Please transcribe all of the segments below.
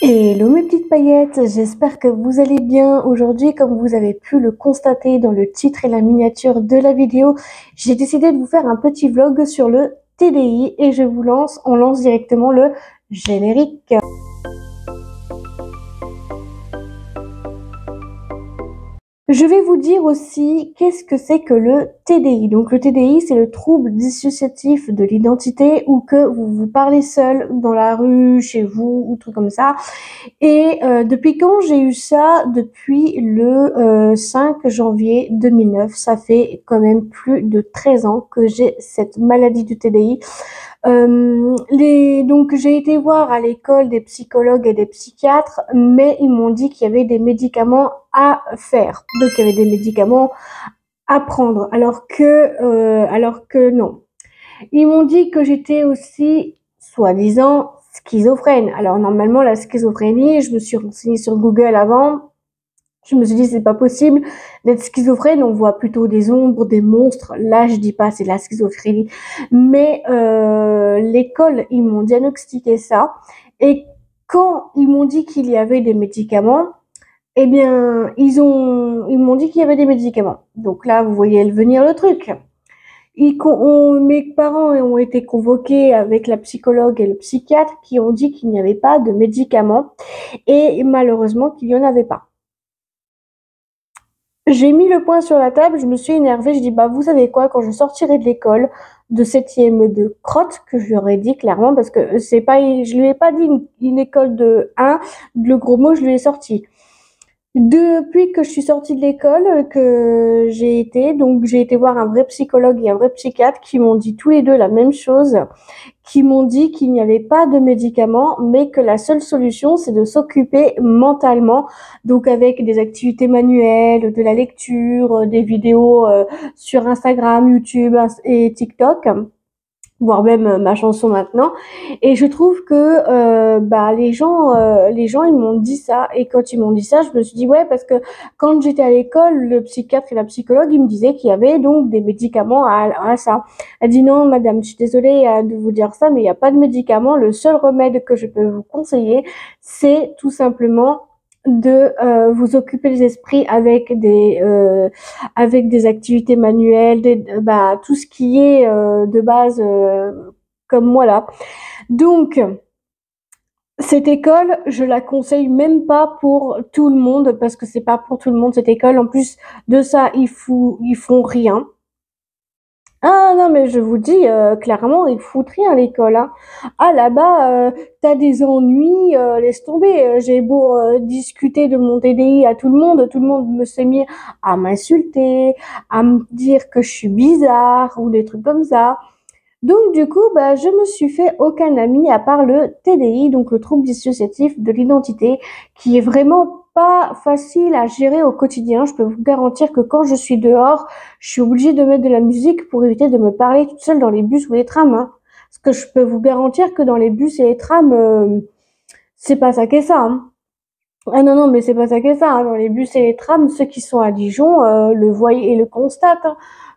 Hello mes petites paillettes, j'espère que vous allez bien. Aujourd'hui, comme vous avez pu le constater dans le titre et la miniature de la vidéo, j'ai décidé de vous faire un petit vlog sur le TDI et on lance directement le générique. Je vais vous dire aussi qu'est-ce que c'est que le TDI. Donc le TDI, c'est le trouble dissociatif de l'identité, ou que vous parlez seul dans la rue, chez vous, ou truc comme ça. Et depuis quand j'ai eu ça? Depuis le 5 janvier 2009. Ça fait quand même plus de 13 ans que j'ai cette maladie du TDI. Donc j'ai été voir à l'école des psychologues et des psychiatres, mais ils m'ont dit qu'il y avait des médicaments à faire. Donc il y avait des médicaments à prendre, alors que non. Ils m'ont dit que j'étais aussi, soi-disant, schizophrène. Alors normalement, la schizophrénie, je me suis renseignée sur Google avant. Je me suis dit, c'est pas possible d'être schizophrène. On voit plutôt des ombres, des monstres. Là, je dis pas, c'est la schizophrénie. Mais l'école, ils m'ont diagnostiqué ça. Et quand ils m'ont dit qu'il y avait des médicaments, eh bien, ils m'ont dit qu'il y avait des médicaments. Donc là, vous voyez venir le truc. Mes parents ont été convoqués avec la psychologue et le psychiatre qui ont dit qu'il n'y avait pas de médicaments et malheureusement qu'il n'y en avait pas. J'ai mis le poing sur la table, je me suis énervée, je dis bah vous savez quoi, quand je sortirai de l'école de 7e de crotte, que je leur ai dit clairement, parce que c'est pas, je lui ai pas dit une école de 1, le gros mot je lui ai sorti. Depuis que je suis sortie de l'école, que j'ai été voir un vrai psychologue et un vrai psychiatre qui m'ont dit tous les deux la même chose, qui m'ont dit qu'il n'y avait pas de médicaments, mais que la seule solution, c'est de s'occuper mentalement, donc avec des activités manuelles, de la lecture, des vidéos sur Instagram, YouTube et TikTok, voire même ma chanson maintenant. Et je trouve que les gens ils m'ont dit ça, et quand ils m'ont dit ça, je me suis dit ouais, parce que quand j'étais à l'école, le psychiatre et la psychologue ils me disaient qu'il y avait donc des médicaments à ça. Elle dit non madame, je suis désolée de vous dire ça, mais il n'y a pas de médicaments. Le seul remède que je peux vous conseiller, c'est tout simplement de vous occuper les esprits avec des activités manuelles, tout ce qui est de base, comme moi là. Donc cette école, je la conseille même pas pour tout le monde, parce que c'est pas pour tout le monde cette école. En plus de ça, ils font rien. Ah non, mais je vous dis clairement, ils foutent rien à l'école, hein. Ah là-bas, t'as des ennuis, laisse tomber. J'ai beau discuter de mon TDI à tout le monde me s'est mis à m'insulter, à me dire que je suis bizarre ou des trucs comme ça. Donc du coup, bah, je me suis fait aucun ami à part le TDI, donc le trouble dissociatif de l'identité, qui est vraiment pas facile à gérer au quotidien. Je peux vous garantir que quand je suis dehors, je suis obligée de mettre de la musique pour éviter de me parler toute seule dans les bus ou les trams, hein. Parce que je peux vous garantir que dans les bus et les trams, c'est pas ça qu'est ça, hein. Ah non, non, mais c'est pas ça qu'est ça, hein. Dans les bus et les trams, ceux qui sont à Dijon le voient et le constatent, hein.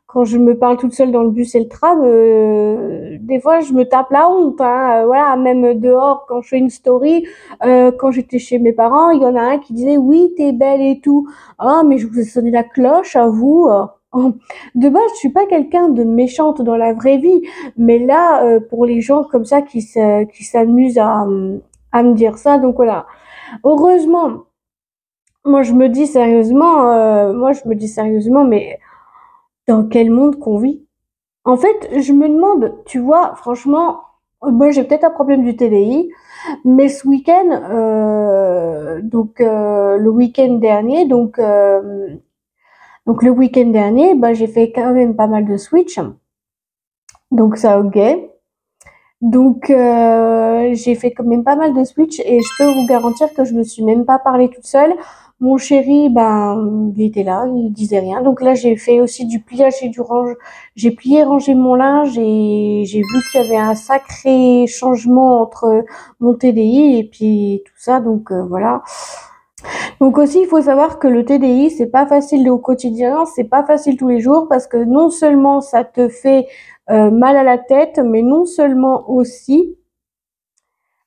Quand je me parle toute seule dans le bus et le tram, des fois je me tape la honte, hein. Voilà, même dehors quand je fais une story, quand j'étais chez mes parents, il y en a un qui disait oui t'es belle et tout. Ah mais je vous ai sonné la cloche à vous. De base, je suis pas quelqu'un de méchante dans la vraie vie, mais là, pour les gens comme ça qui s'amusent à me dire ça, donc voilà. Heureusement, moi je me dis sérieusement, mais dans quel monde qu'on vit? En fait, je me demande, tu vois, franchement, moi j'ai peut-être un problème du TDI, mais ce week-end, le week-end dernier, donc le week-end dernier, bah j'ai fait quand même pas mal de Switch, donc ça ok. Donc j'ai fait quand même pas mal de Switch, et je peux vous garantir que je me suis même pas parlé toute seule. Mon chéri, ben, il était là, il disait rien. Donc là, j'ai fait aussi du pliage et du range. J'ai plié, rangé mon linge, et j'ai vu qu'il y avait un sacré changement entre mon TDI et puis tout ça. Donc voilà. Donc aussi, il faut savoir que le TDI, c'est pas facile au quotidien, c'est pas facile tous les jours, parce que non seulement ça te fait mal à la tête, mais non seulement aussi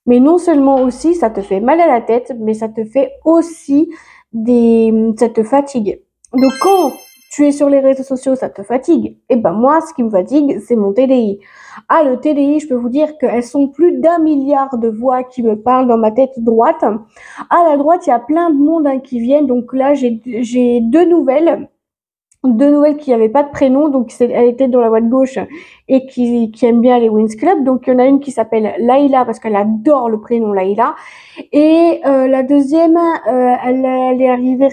Mais non seulement aussi, ça te fait mal à la tête, mais ça te fait aussi ça te fatigue. Donc quand tu es sur les réseaux sociaux, ça te fatigue. Et ben moi, ce qui me fatigue, c'est mon TDI. Ah, le TDI, je peux vous dire qu'elles sont plus d'1 milliard de voix qui me parlent dans ma tête droite. À la droite, il y a plein de monde hein, qui viennent. Donc là, j'ai deux nouvelles qui n'avaient pas de prénom, donc elle était dans la boîte gauche et qui aime bien les Wings Club. Donc il y en a une qui s'appelle Laïla parce qu'elle adore le prénom Laïla. Et la deuxième, elle est arrivée,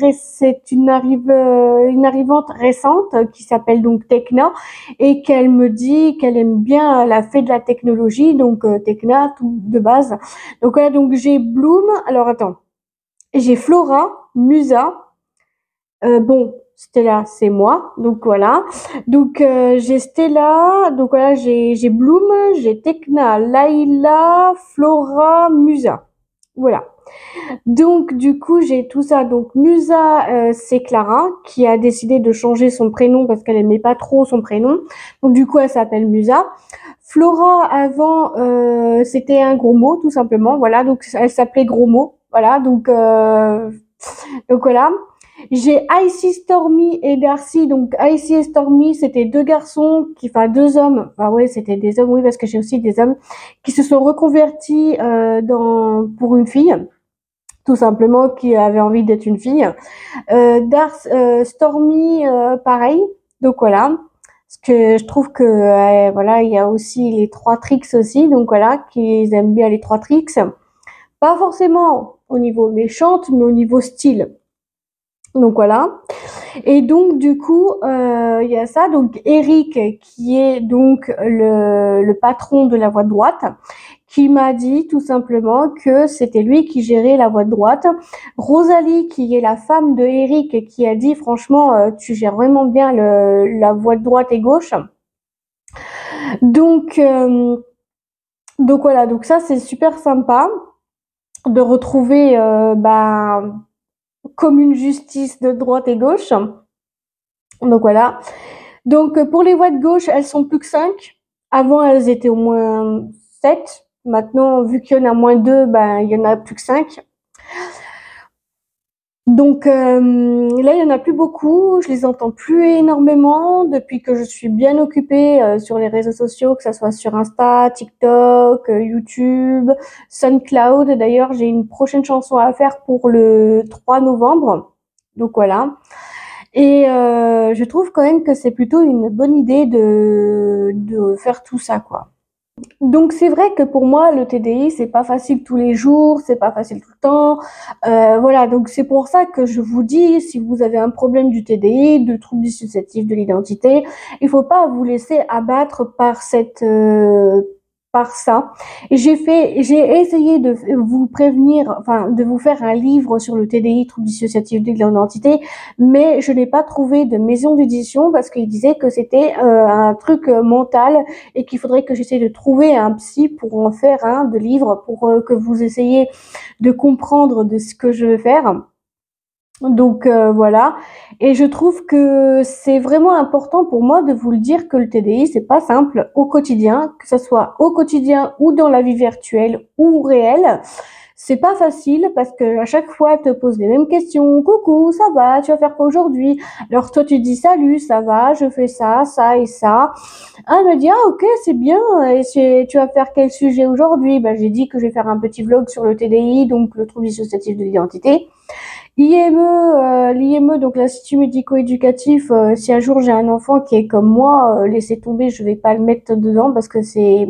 une arrivante récente qui s'appelle donc Tekna et qu'elle me dit qu'elle aime bien la fée de la technologie, donc Tekna tout de base. Donc voilà, donc j'ai Bloom. Alors attends, j'ai Flora, Musa. Bon, Stella, c'est moi, donc voilà. Donc j'ai Stella, donc voilà, j'ai Bloom, j'ai Tekna, Laïla, Flora, Musa. Voilà. Donc du coup, j'ai tout ça. Donc Musa, c'est Clara qui a décidé de changer son prénom parce qu'elle aimait pas trop son prénom. Donc du coup, elle s'appelle Musa. Flora avant, c'était un gros mot tout simplement. Voilà, donc elle s'appelait Gros Mot. Voilà, donc voilà. J'ai Icy Stormy et Darcy. Donc Icy et Stormy, c'était deux garçons enfin deux hommes. Enfin ouais, c'était des hommes, oui, parce que j'ai aussi des hommes qui se sont reconvertis pour une fille, tout simplement, qui avait envie d'être une fille. Stormy, pareil. Donc voilà. Parce que je trouve que voilà, il y a aussi les trois tricks aussi. Donc voilà, qu'ils aiment bien les trois tricks. Pas forcément au niveau méchante, mais au niveau style. Donc voilà. Et donc du coup, il y a ça. Donc Eric, qui est donc le patron de la voie de droite, qui m'a dit tout simplement que c'était lui qui gérait la voie de droite. Rosalie, qui est la femme de Eric, qui a dit franchement, tu gères vraiment bien la voie de droite et gauche. Donc donc voilà. Donc ça c'est super sympa de retrouver comme une justice de droite et gauche. Donc voilà. Donc pour les voix de gauche, elles sont plus que 5. Avant, elles étaient au moins 7. Maintenant, vu qu'il y en a moins 2, ben, il y en a plus que 5. Donc là, il y en a plus beaucoup. Je les entends plus énormément depuis que je suis bien occupée sur les réseaux sociaux, que ça soit sur Insta, TikTok, YouTube, SoundCloud. D'ailleurs, j'ai une prochaine chanson à faire pour le 3 novembre. Donc voilà. Et je trouve quand même que c'est plutôt une bonne idée de faire tout ça, quoi. Donc c'est vrai que pour moi le TDI c'est pas facile tous les jours, c'est pas facile tout le temps. Voilà, donc c'est pour ça que je vous dis, si vous avez un problème du TDI, de troubles dissociatifs de l'identité, il faut pas vous laisser abattre par ça. J'ai essayé de vous prévenir, enfin de vous faire un livre sur le TDI, troubles dissociatifs de l'identité, mais je n'ai pas trouvé de maison d'édition parce qu'il disait que c'était un truc mental et qu'il faudrait que j'essaie de trouver un psy pour en faire un de livre pour que vous essayiez de comprendre de ce que je veux faire. Donc voilà, et je trouve que c'est vraiment important pour moi de vous le dire que le TDI c'est pas simple au quotidien, que ce soit au quotidien ou dans la vie virtuelle ou réelle. C'est pas facile parce que à chaque fois elle te pose les mêmes questions. Coucou, ça va? Tu vas faire quoi aujourd'hui? Alors toi tu dis salut, ça va? Je fais ça, ça et ça. Ah, elle me dit ah ok c'est bien. Et tu vas faire quel sujet aujourd'hui? Ben j'ai dit que je vais faire un petit vlog sur le TDI, donc le trouble dissociatif de l'identité. L'IME, donc l'Institut médico-éducatif, si un jour j'ai un enfant qui est comme moi, laissez tomber, je vais pas le mettre dedans parce que c'est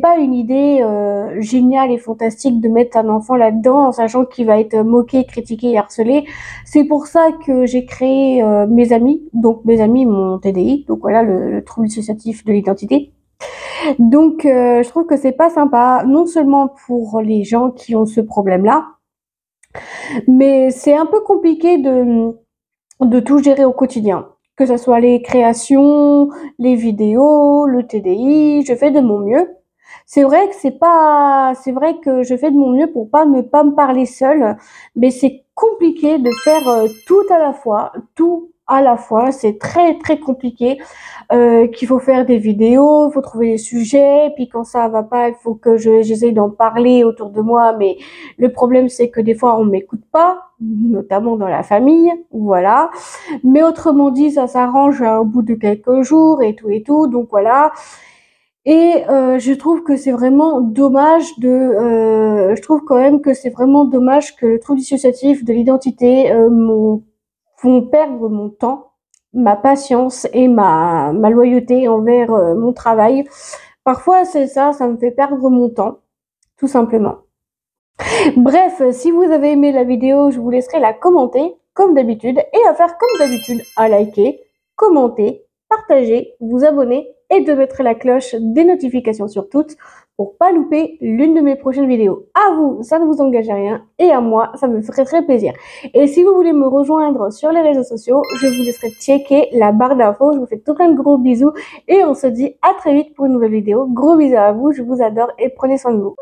pas une idée géniale et fantastique de mettre un enfant là-dedans en sachant qu'il va être moqué, critiqué et harcelé. C'est pour ça que j'ai créé mes amis, donc mes amis mon TDI, donc voilà le trouble dissociatif de l'identité. Donc je trouve que c'est pas sympa, non seulement pour les gens qui ont ce problème-là, mais c'est un peu compliqué de tout gérer au quotidien. Que ce soit les créations, les vidéos, le TDI, je fais de mon mieux. C'est vrai que je fais de mon mieux pour pas ne pas me parler seule, mais c'est compliqué de faire tout à la fois, tout à la fois. C'est très très compliqué. Qu'il faut faire des vidéos, il faut trouver des sujets, puis quand ça va pas, il faut que j'essaye d'en parler autour de moi, mais le problème c'est que des fois on m'écoute pas, notamment dans la famille, voilà. Mais autrement dit, ça s'arrange au bout de quelques jours et tout, donc voilà. Et je trouve que c'est vraiment dommage je trouve quand même que c'est vraiment dommage que le trouble dissociatif de l'identité font perdre mon temps, ma patience et ma loyauté envers mon travail. Parfois, c'est ça, ça me fait perdre mon temps, tout simplement. Bref, si vous avez aimé la vidéo, je vous laisserai la commenter, comme d'habitude, et à faire comme d'habitude, à liker, commenter, partager, vous abonner et de mettre la cloche des notifications sur toutes pour pas louper l'une de mes prochaines vidéos. À vous, ça ne vous engage à rien, et à moi, ça me ferait très plaisir. Et si vous voulez me rejoindre sur les réseaux sociaux, je vous laisserai checker la barre d'infos. Je vous fais tout plein de gros bisous, et on se dit à très vite pour une nouvelle vidéo. Gros bisous à vous, je vous adore, et prenez soin de vous.